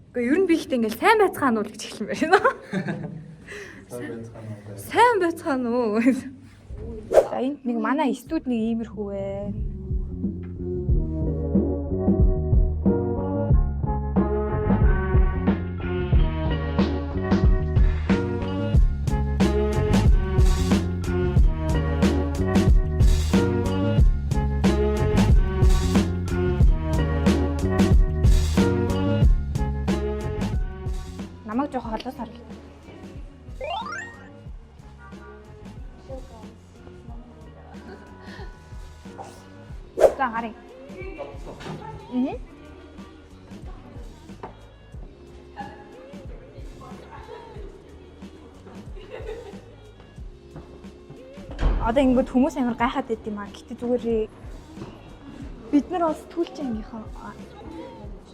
Гэхдээ ер нь би ихтэй ингээл сайн байцгаана уу гэж хэлмээр байна. Сайн байцгаана уу. За энд нэг манай студ нэг иймэрхүү байна. Намайг жоох холоос харлаа. За гарыг. Одоо ингээд хүмүүс амар гайхаад байд юм аа. Гэтэ зүгээр бид нар бас түлч ангийнхаа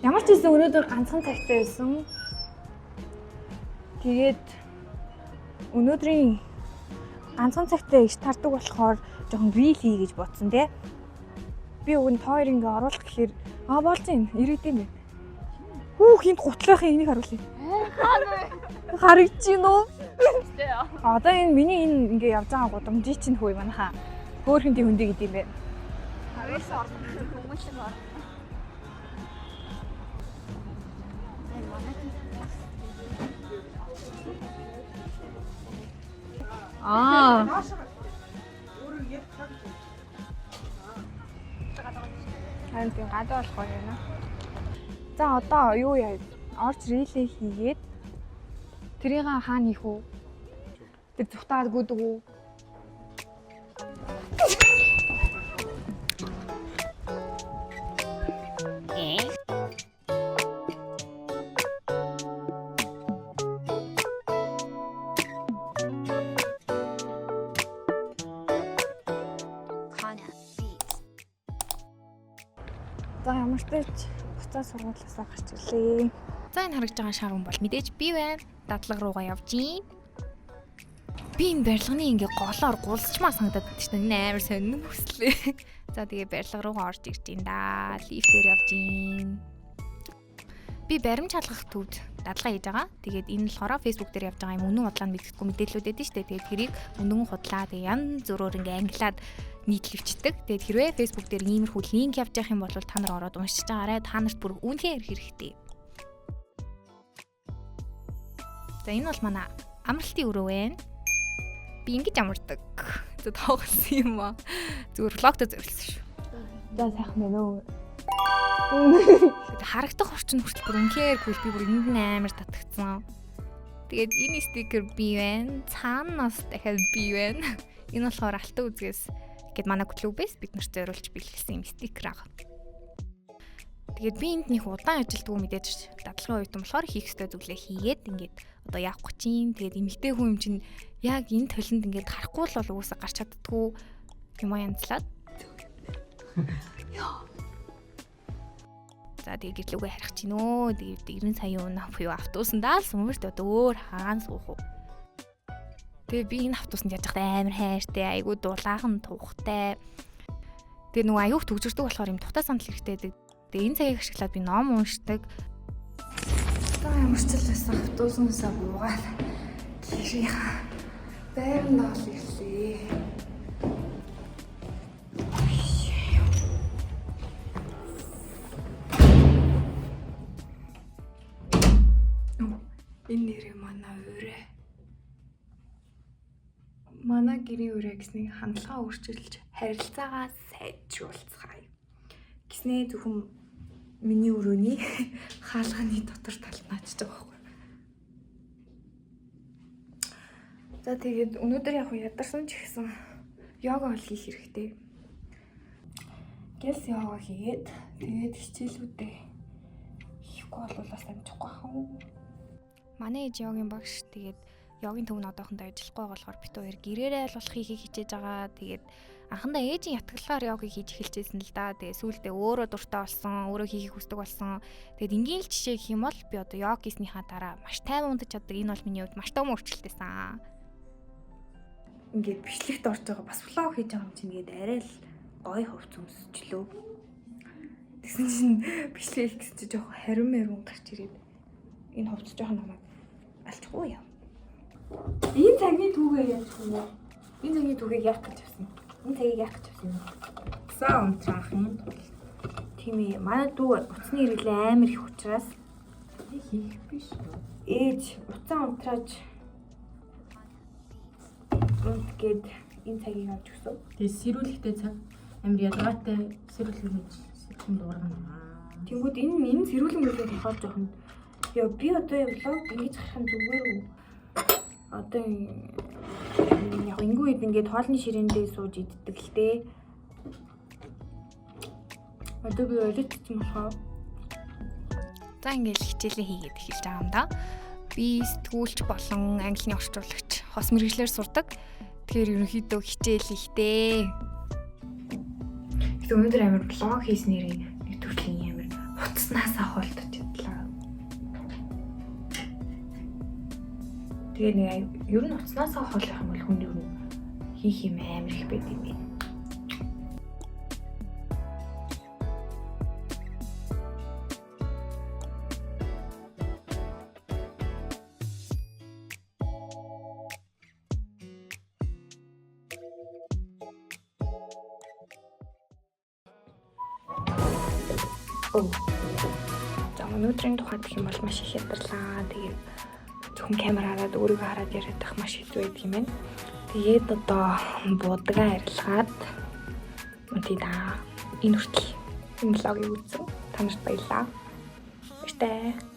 ямар ч хэсэн өнөөдөр ганцхан цагтай байсан. Тэгээд өнөөдрийн ганцхан цагтай иш тардаг болохоор жоохон грил хий гэж бодсон тий. Би өгн тоор ингээ оруулах гэхээр болж юм ирээдээ юм. Хүү хинт гутлахын энийг харуулъя. Харагдаж байна уу? Одоо энэ миний энэ ингээ явж байгаа гудамжи чинь хөөе манайхаа. Хөөхөндий хөндий гэдэг юм бэ. Хавьяас орно. Хүмүүс л орно. Харин тийм гадаа болохоор байна. За одоо юу яа? Орж рилээ хийгээд тэрийг хаана хийх үү? Тэр зүхтаад гүдэг үү? За ямар ч тач буцаа сургуулиасаа гарч ирлээ. За энэ харагдж байгаа шар хүн бол мэдээж би байна. Дадлага руугаа явж гин. Би энэ барилганы ингээ голоор гулсчмаар санагдаад байна шүү дээ. Энэ амар сонирн хүслээ. За тэгээ барилга руугаа орж ирж гин да. Лифтээр явж гин. Би баримж халгах төвд дадлага хийж байгаа. Тэгээд энэ болохоор Facebook дээр явж байгаа юм үнэн худлаа мэдгэдэггүй мэдээлэлүүд өгдөө шүү дээ. Тэгээд тэрийг үнэн худлаа тэгээ янз бүрээр ингээ ангилаад нийтлэгчдэг. Тэгээд хэрвээ Facebook дээр иймэрхүү линк явж явах юм бол та нар ороод уншиж байгаарай. Та нарт бүр үнэхээр хэрэгтэй. За энэ бол манай амралтын өрөө байна. Би ингэж амардаг. За тоглосон юм аа. Зүгээр влогтой зориулсан шүү. За сайхан байна уу? Харагдах орчин хүртэл бүр үнэхээр кул би бүр энд амар татгцсан. Тэгээд энэ стикер би байна. Цаанаас дахиад би байна. Энэ болохоор алтан үзгээс гэд манай клубээс бид нарт зориулж бэлгэлсэн юм стикер аа. Тэгээд би энд нэг удаан ажилтгүй мэдээж дадлагын үед болохоор хийх ёстой зүйлээ хийгээд ингээд одоо явах гэж юм. Тэгээд эмэгтэй хүн юм чинь яг энэ толинд ингээд харахгүй л бол уусаа гарч чаддгүй юм янзлаад. За тэгээд гэрлүүгээ харих чинь нөө. Тэгээд 90 сая унаа буюу автобусандаа л сүмэрт одоо өөр хаан суух уу. Тэгээ би энэ автобусанд яаж байхдаа амар хайртай, айгуу дулаахан тухтай. Тэгээ нөгөө аюух төгжирдэг болохоор юм тухтай сандал хэрэгтэй. Тэгээ энэ цагийг ашиглаад би ном уншдаг. Одоо ямар ч зүйлээс автобуснаас буугаад гэрээ байранд ол ирлээ. Энэ нэрээ манай өрөө. Манай гэрийн өрөө гэснийг хандлагаа өөрчилж харилцаагаа сайжруулцгаая. Гэснээ зөвхөн миний өрөөний хаалганы дотор талд наачж байгаа байхгүй. За тэгээд өнөөдөр яг ядарсан ч гэсэн йога бол хийх хэрэгтэй. Гэлс йога хийгээд тэгээд хичээлүүдээ хийхгүй бол бас амжихгүй хаа. Манай ээж йогийн багш тэгээд йогийн төвн одоохондоо ажиллахгүй болохоор бит хоёр гэрээрээ л болох хийхийг хичээж байгаа. Тэгээд анхандаа ээжийн ятгалаар йогыг хийж эхэлжсэн л да. Тэгээд сүүлдээ өөрөө дуртай болсон, өөрөө хийхийг хүсдэг болсон. Тэгээд энгийн л жишээ гэх юм бол би одоо йог хийснийхаа дараа маш тайван унтаж чаддаг. Энэ бол миний хувьд маш том өөрчлөлттэйсэн. Ингээд бичлэгт орж байгаа бас влог хийж байгаа юм чинь ингээд арай л гоё хувц өмсчлөө. Тэгсэн чинь бичлэг хийх гэсэн чинь жоохон харин гарч ирээд Энэ хувцас жоохон намайг алчихгүй яа. Энэ цагийн түүгээ яаж вэ? Энэ цагийн түүгийг яах гэж авсан? Энэ цагийг яах гэж авсан юм? Уцаа унтраахын тулд. Тийм ээ. Манай дүү утасны хэрэглээ амар их учраас хийх биш. ээж уцаа унтрааж гээд энэ цагийг авч өгсөн. Тэгээ сэрүүлэхтэй цаг амар ядгаатай сэрүүлэх гэж сэтгэн дуургана. Тэнгүүд энэ сэрүүлэн мөрөд болохоор жоохон яа би одоо влог ингэж гарах нь зүгээр үү? Одоо яг ингэв үед ингээд хоолны ширээндээ сууж иддэг л дээ. Одоо би ойлцсон болохоо. За ингээл хичээлээ хийгээд эхэлж байгаа юм да. Би сэтгүүлч болон английн орчуулагч хос мэргэжлэр сурдаг. Тэгэхээр ерөнхийдөө хичээл ихтэй. Гэтэ өнөөдөр амар влог хийснээр нэг төрлийн амар хуцснаасаа хоолтож ядлаа. Тэгээ нэг ер нь хуцснаасаа хоолох юм бол хүн ер нь хийх юм амар их байд юм байна. За өнөөдрийн тухайд гэх юм бол маш их ядарлаа. Тэгээд зөвхөн камер хараад өөрийгөө хараад яриад байх маш хэцүү байдаг юм байна. Тэгээд одоо буудагаа арилгаад энэ хүртэл энэ влогийг үзсэн. Та нарт баярлалаа. Баяртай.